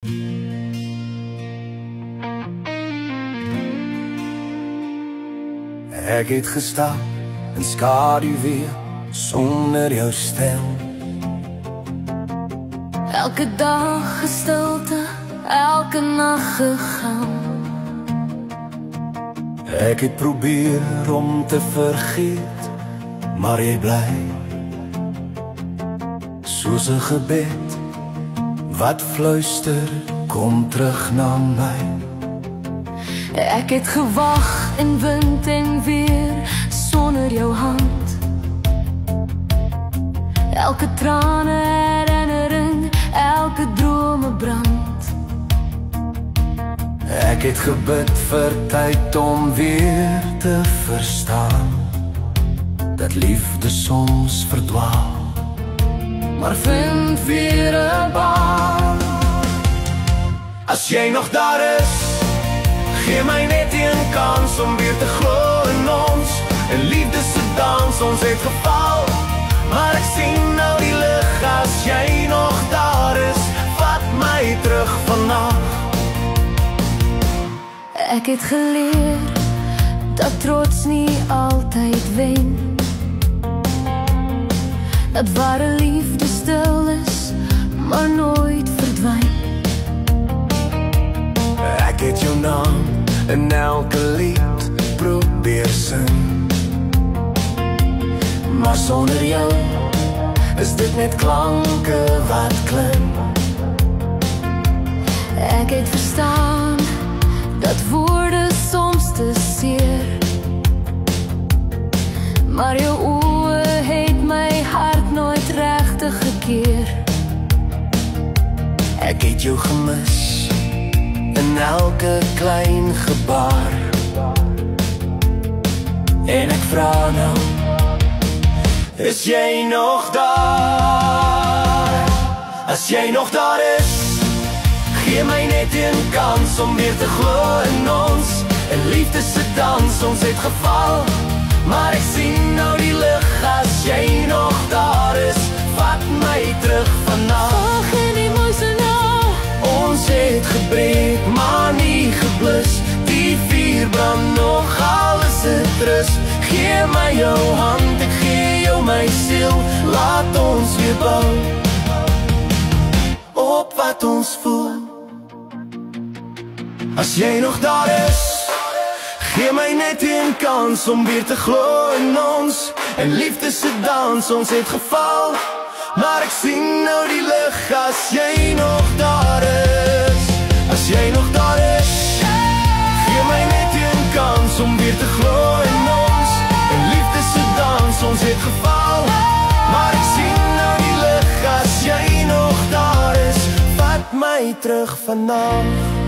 Ek het gestap in skadu weer sonder jou stem. Elke dag gestilte, elke nag gegaan. Ek het probeer om te vergeet, maar jy bly soos 'n gebed wat fluister, kom terug na my. Ek het gewag in wind en weer sonder jou hand. Elke trane herinnering, elke drome brand. Ek het gebid vir tyd om weer te verstaan dat liefde soms verdwaal, maar vind weer 'n baan. As jy nog daar is, gee my net een kans om weer te glo in ons. En liefde se dans, ons het geval, maar ek sien nou die lig. As jy nog daar is, vat my terug vandag. Ek het geleer dat trots nie altyd wen, dat ware liefde stil is, maar nooit verdwyn. Ek het jou naam in elke lied probeer sing, maar sonder jou is dit net klanke wat klim. Ek het verstaan dat woorde soms te seer, maar jou oë het my hart nooit regtig gekeer. Ek het jou gemis in elke klein gebaar, en ek vra nou, is jy nog daar? As jy nog daar is, gee my net een kans om weer te glo in ons. En liefde se dans, ons het geval, maar ek sien nou die lig. As jy nog daar is, vat my terug vanaf. Ag, en die mooiste nou, ons het gebreek, maar nie geblus. Die vuur brand nog, alles het rus. Gee my jou hand, ek gee jou my siel. Laat ons weer bou op wat ons voel. As jy nog daar is, gee my net een kans om weer te glo in ons. En liefde se dans, ons het geval, maar ek sien nou die lig. As jy nog daar is, as jy nog daar is, gee my net een kans om weer te glo in ons. En liefde se dans, ons het geval, maar ek sien nou die lig. As jy nog daar is, vat my terug vanaf.